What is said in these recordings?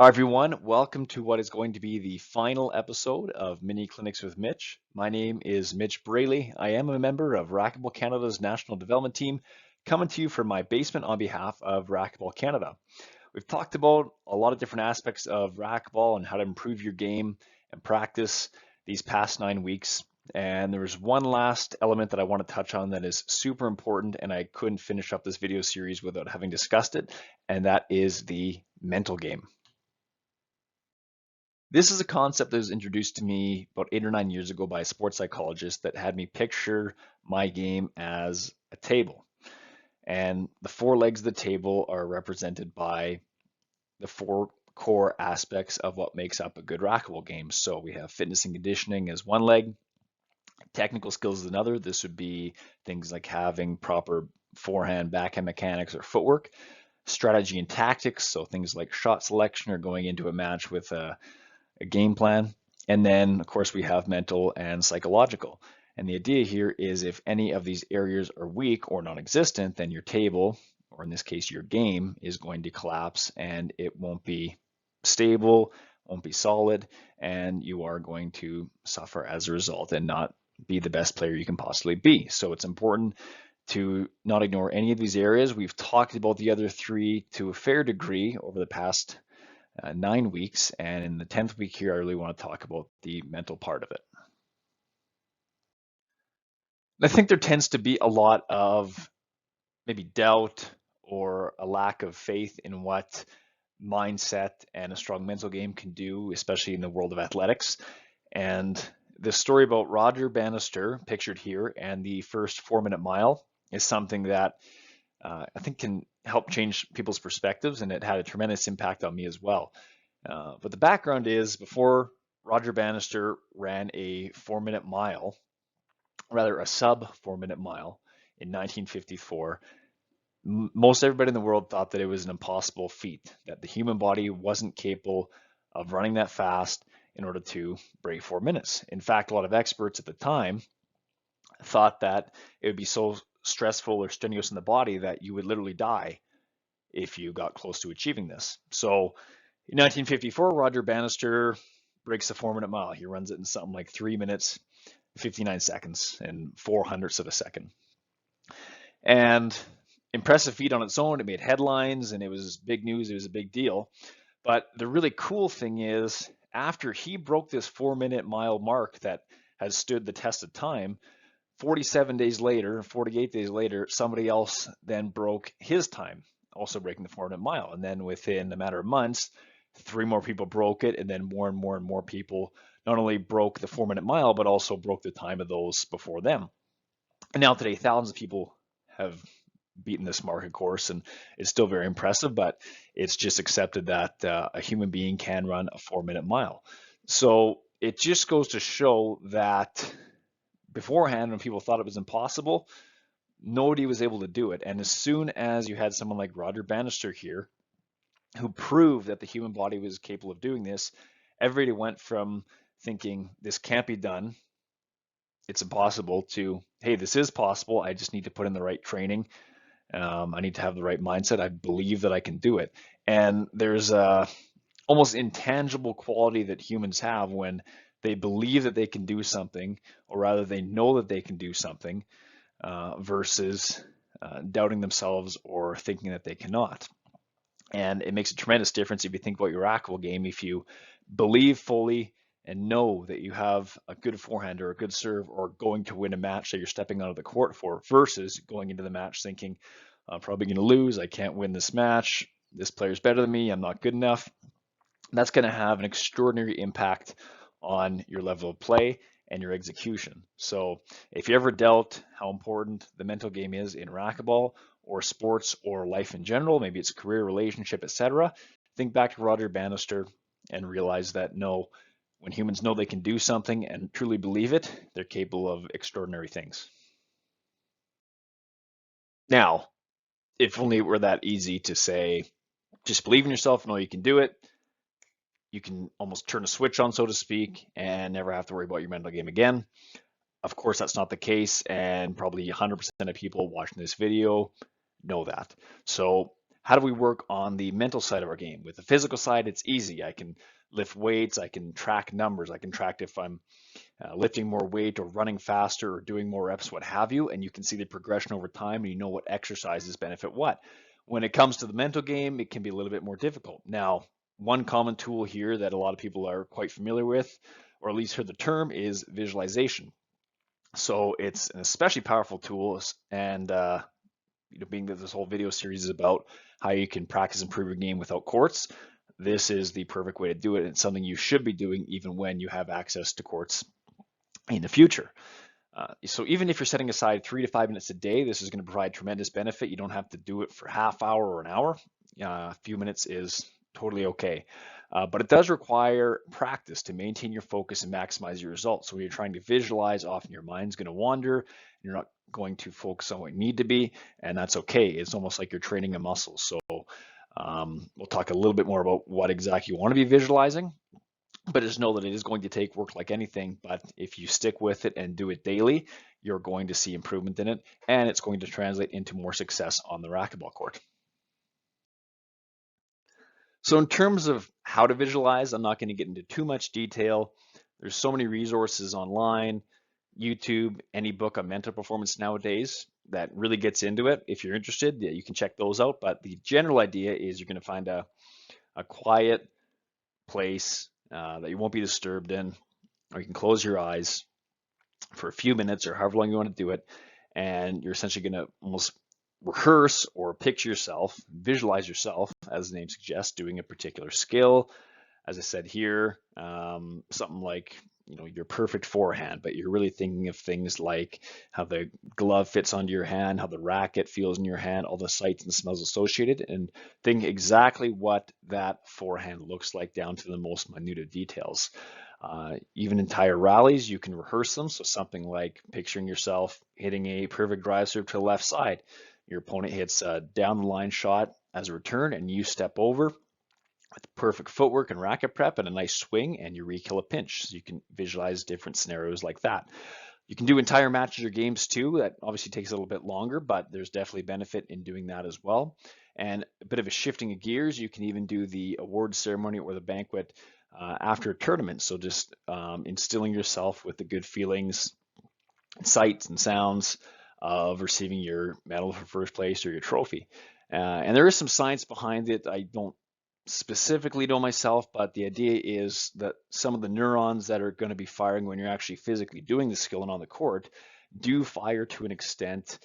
Hi, everyone. Welcome to what is going to be the final episode of Mini Clinics with Mitch. My name is Mitch Braley. I am a member of Racquetball Canada's National Development Team, coming to you from my basement on behalf of Racquetball Canada. We've talked about a lot of different aspects of racquetball and how to improve your game and practice these past 9 weeks. And there was one last element that I want to touch on that is super important, and I couldn't finish up this video series without having discussed it, and that is the mental game. This is a concept that was introduced to me about 8 or 9 years ago by a sports psychologist that had me picture my game as a table. And the four legs of the table are represented by the four core aspects of what makes up a good racquetball game. So we have fitness and conditioning as one leg, technical skills is another. This would be things like having proper forehand, backhand mechanics, or footwork. Strategy and tactics, so things like shot selection or going into a match with a game plan. And then, of course, we have mental and psychological. And the idea here is if any of these areas are weak or non-existent, then your table, or in this case, your game, is going to collapse and it won't be stable, won't be solid, and you are going to suffer as a result and not be the best player you can possibly be. So it's important to not ignore any of these areas. We've talked about the other three to a fair degree over the past 9 weeks, and in the 10th week here, I really want to talk about the mental part of it. I think there tends to be a lot of maybe doubt or a lack of faith in what mindset and a strong mental game can do, especially in the world of athletics. And the story about Roger Bannister, pictured here, and the first 4-minute mile is something that I think can help change people's perspectives, and it had a tremendous impact on me as well. But the background is before Roger Bannister ran a 4-minute mile, rather a sub 4-minute mile in 1954, most everybody in the world thought that it was an impossible feat, that the human body wasn't capable of running that fast in order to break 4 minutes. In fact, a lot of experts at the time thought that it would be so stressful or strenuous in the body that you would literally die if you got close to achieving this. So in 1954, Roger Bannister breaks the 4-minute mile. He runs it in something like 3 minutes, 59 seconds, and 400ths of a second. And impressive feat on its own. It made headlines and it was big news. It was a big deal. But the really cool thing is, after he broke this 4-minute mile mark that has stood the test of time, 47 days later, 48 days later, somebody else then broke his time, also breaking the 4-minute mile. And then within a matter of months, 3 more people broke it, and then more and more and more people not only broke the 4-minute mile, but also broke the time of those before them. And now today, thousands of people have beaten this mark, of course, and it's still very impressive, but it's just accepted that a human being can run a 4-minute mile. So it just goes to show that beforehand, when people thought it was impossible, nobody was able to do it. And as soon as you had someone like Roger Bannister here, who proved that the human body was capable of doing this, everybody went from thinking this can't be done, it's impossible, to, hey, this is possible. I just need to put in the right training. I need to have the right mindset. I believe that I can do it. And there's a almost intangible quality that humans have when they believe that they can do something, or rather they know that they can do something, versus doubting themselves or thinking that they cannot. And it makes a tremendous difference if you think about your racquetball game. If you believe fully and know that you have a good forehand or a good serve or going to win a match that you're stepping onto the court for, versus going into the match thinking, I'm probably going to lose, I can't win this match, this player's better than me, I'm not good enough. That's going to have an extraordinary impact on your level of play and your execution. So if you ever doubt how important the mental game is in racquetball or sports or life in general, maybe it's a career, relationship, etc., think back to Roger Bannister and realize that no, when humans know they can do something and truly believe it, they're capable of extraordinary things. Now, if only it were that easy to say, just believe in yourself, know you can do it. You can almost turn a switch on, so to speak, and never have to worry about your mental game again. Of course, that's not the case, and probably 100% of people watching this video know that. So how do we work on the mental side of our game? With the physical side, it's easy. I can lift weights, I can track numbers, I can track if I'm lifting more weight or running faster or doing more reps, what have you, and you can see the progression over time and you know what exercises benefit what. When it comes to the mental game, it can be a little bit more difficult. Now, one common tool here that a lot of people are quite familiar with, or at least heard the term, is visualization. So it's an especially powerful tool, and being that this whole video series is about how you can practice and improve your game without courts, this is the perfect way to do it. It's something you should be doing even when you have access to courts in the future. So even if you're setting aside 3 to 5 minutes a day, this is going to provide tremendous benefit. You don't have to do it for half hour or an hour. A few minutes is totally okay. But it does require practice to maintain your focus and maximize your results. So when you're trying to visualize, often your mind's going to wander. You're not going to focus on what you need to be, and that's okay. It's almost like you're training a muscle. So we'll talk a little bit more about what exactly you want to be visualizing. But just know that it is going to take work like anything. But if you stick with it and do it daily, you're going to see improvement in it, and it's going to translate into more success on the racquetball court. So in terms of how to visualize, I'm not going to get into too much detail. There's so many resources online, YouTube, any book on mental performance nowadays that really gets into it. If you're interested, yeah, you can check those out. But the general idea is you're going to find a quiet place that you won't be disturbed in, or you can close your eyes for a few minutes or however long you want to do it. And you're essentially going to almost rehearse or picture yourself, visualize yourself, as the name suggests, doing a particular skill. As I said here, something like your perfect forehand, but you're really thinking of things like how the glove fits onto your hand, how the racket feels in your hand, all the sights and smells associated, and think exactly what that forehand looks like down to the most minute details. Even entire rallies, you can rehearse them. So something like picturing yourself hitting a perfect drive serve to the left side. Your opponent hits a down the line shot as a return, and you step over with perfect footwork and racket prep and a nice swing, and you re-kill a pinch. So you can visualize different scenarios like that. You can do entire matches or games too. That obviously takes a little bit longer, but there's definitely benefit in doing that as well. And a bit of a shifting of gears, you can even do the award ceremony or the banquet after a tournament. So just instilling yourself with the good feelings, sights and sounds of receiving your medal for first place or your trophy. And there is some science behind it. I don't specifically know myself, but the idea is that some of the neurons that are going to be firing when you're actually physically doing the skill and on the court do fire to an extent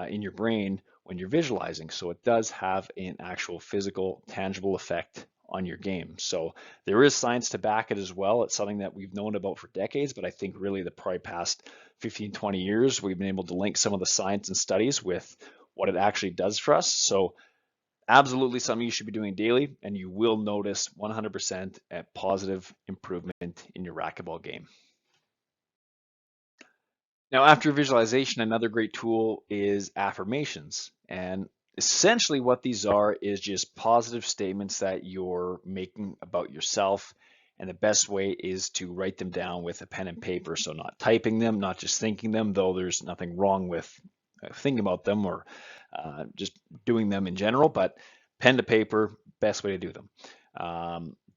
in your brain when you're visualizing. So it does have an actual physical, tangible effect on your game. So there is science to back it as well. It's something that we've known about for decades, but I think really the probably past 15, 20 years, we've been able to link some of the science and studies with what it actually does for us. So absolutely something you should be doing daily, and you will notice 100% a positive improvement in your racquetball game. Now, after visualization, another great tool is affirmations. And essentially what these are is just positive statements that you're making about yourself. And the best way is to write them down with a pen and paper. So not typing them, not just thinking them, though there's nothing wrong with thinking about them or just doing them in general, but pen to paper, best way to do them.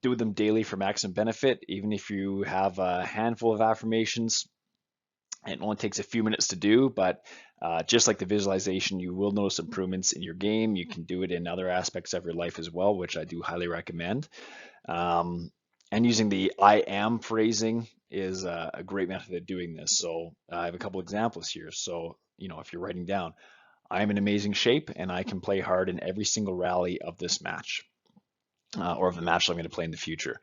Do them daily for maximum benefit. Even if you have a handful of affirmations, it only takes a few minutes to do, but just like the visualization, you will notice improvements in your game. You can do it in other aspects of your life as well, which I do highly recommend. And using the I am phrasing is a great method of doing this. So I have a couple examples here. So, if you're writing down, I'm in amazing shape and I can play hard in every single rally of this match or of the match I'm going to play in the future.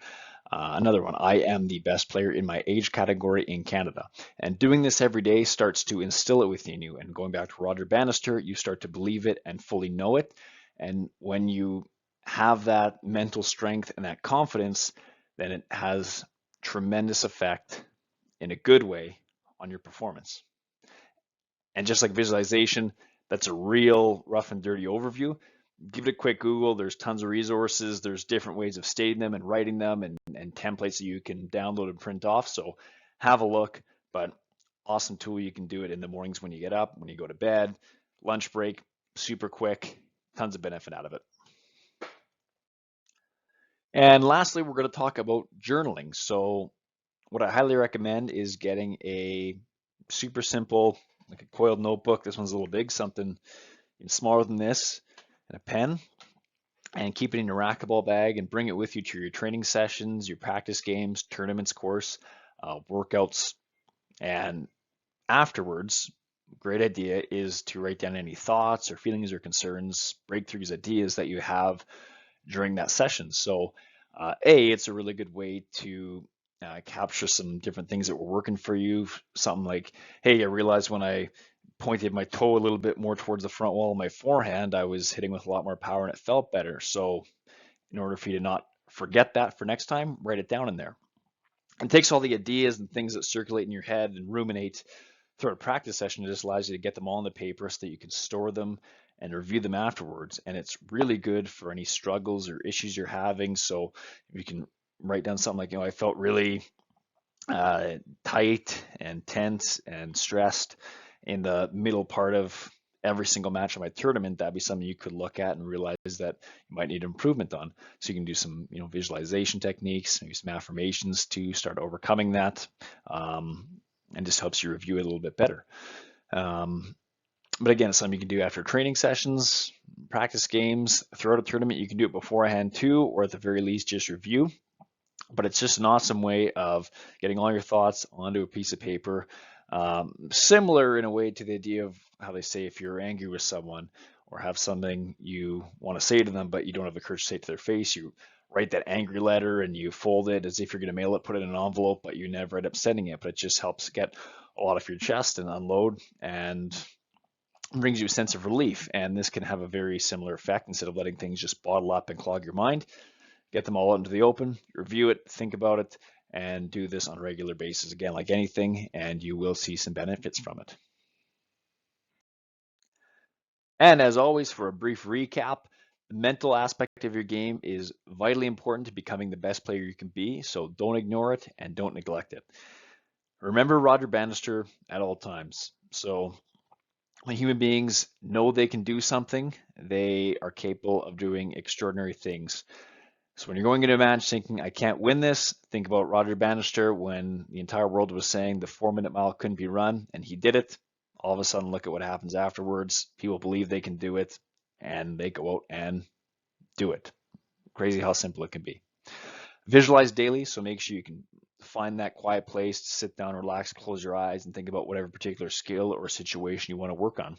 Another one, I am the best player in my age category in Canada. And doing this every day starts to instill it within you. And going back to Roger Bannister, you start to believe it and fully know it. And when you have that mental strength and that confidence, then it has tremendous effect in a good way on your performance. And just like visualization, that's a real rough and dirty overview. Give it a quick Google. There's tons of resources. There's different ways of stating them and writing them and templates that you can download and print off. So have a look, but awesome tool. You can do it in the mornings when you get up, when you go to bed, lunch break, super quick, tons of benefit out of it. And lastly, we're going to talk about journaling. So what I highly recommend is getting a super simple, like a coiled notebook. This one's a little big, something smaller than this, and a pen, and keep it in your racquetball bag and bring it with you to your training sessions, your practice games, tournaments, course, workouts, and afterwards, great idea is to write down any thoughts or feelings or concerns, breakthroughs, ideas that you have during that session. So, it's a really good way to capture some different things that were working for you. Something like, hey, I realized when I pointed my toe a little bit more towards the front wall of my forehand, I was hitting with a lot more power and it felt better. So, in order for you to not forget that for next time, write it down in there. It takes all the ideas and things that circulate in your head and ruminate throughout a practice session. It just allows you to get them all on the paper so that you can store them and review them afterwards. And it's really good for any struggles or issues you're having. So you can write down something like, I felt really tight and tense and stressed in the middle part of every single match of my tournament. That'd be something you could look at and realize that you might need improvement on. So you can do some, visualization techniques, maybe some affirmations to start overcoming that, and just helps you review it a little bit better. But again, it's something you can do after training sessions, practice games, throughout a tournament. You can do it beforehand too, or at the very least, just review. But it's just an awesome way of getting all your thoughts onto a piece of paper. Similar in a way to the idea of how they say if you're angry with someone or have something you want to say to them, but you don't have the courage to say it to their face, you write that angry letter and you fold it as if you're going to mail it, put it in an envelope, but you never end up sending it. But it just helps get a lot off your chest and unload, and brings you a sense of relief. And this can have a very similar effect. Instead of letting things just bottle up and clog your mind, get them all out into the open, review it, think about it, and do this on a regular basis. Again, like anything, and you will see some benefits from it. And as always, for a brief recap, the mental aspect of your game is vitally important to becoming the best player you can be, so don't ignore it and don't neglect it. Remember Roger Bannister at all times. So when human beings know they can do something, they are capable of doing extraordinary things. So when you're going into a match thinking, I can't win this, think about Roger Bannister when the entire world was saying the 4-minute mile couldn't be run, and he did it. All of a sudden, look at what happens afterwards. People believe they can do it, and they go out and do it. Crazy how simple it can be. Visualize daily, so make sure you can find that quiet place to sit down, relax, close your eyes, and think about whatever particular skill or situation you want to work on.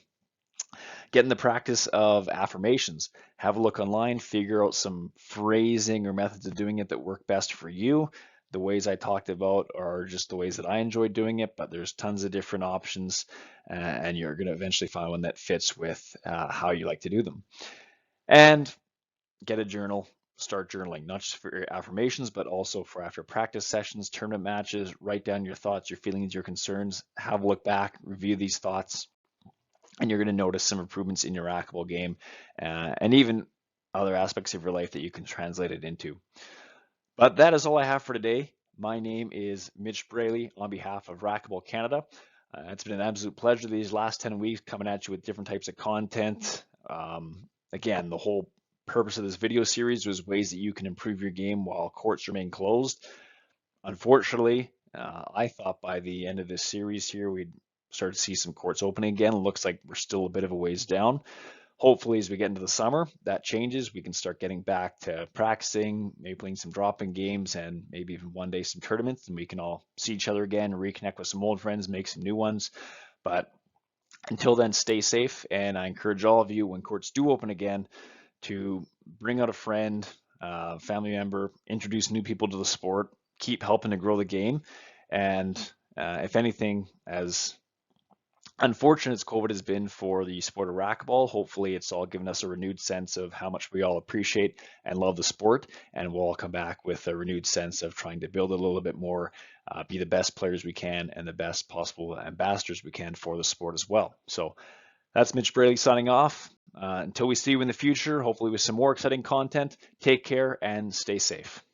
Get in the practice of affirmations. Have a look online, figure out some phrasing or methods of doing it that work best for you. The ways I talked about are just the ways that I enjoy doing it, but there's tons of different options, and you're going to eventually find one that fits with how you like to do them. And get a journal, start journaling, not just for your affirmations, but also for after practice sessions, tournament matches. Write down your thoughts, your feelings, your concerns. Have a look back, review these thoughts, and you're going to notice some improvements in your racquetball game, and even other aspects of your life that you can translate it into. But that is all I have for today. My name is Mitch Braley on behalf of Racquetball Canada. It's been an absolute pleasure these last 10 weeks coming at you with different types of content. Again, the whole purpose of this video series was ways that you can improve your game while courts remain closed. Unfortunately, I thought by the end of this series here, we'd start to see some courts opening again. It looks like we're still a bit of a ways down. Hopefully, as we get into the summer, that changes. We can start getting back to practicing, maybe playing some drop-in games, and maybe even one day some tournaments, and we can all see each other again, reconnect with some old friends, make some new ones. But until then, stay safe, and I encourage all of you, when courts do open again, to bring out a friend, family member, introduce new people to the sport, keep helping to grow the game, and if anything, as unfortunate as COVID has been for the sport of racquetball, hopefully it's all given us a renewed sense of how much we all appreciate and love the sport, and we'll all come back with a renewed sense of trying to build a little bit more, be the best players we can and the best possible ambassadors we can for the sport as well. So that's Mitch Braley signing off. Until we see you in the future, hopefully with some more exciting content, take care and stay safe.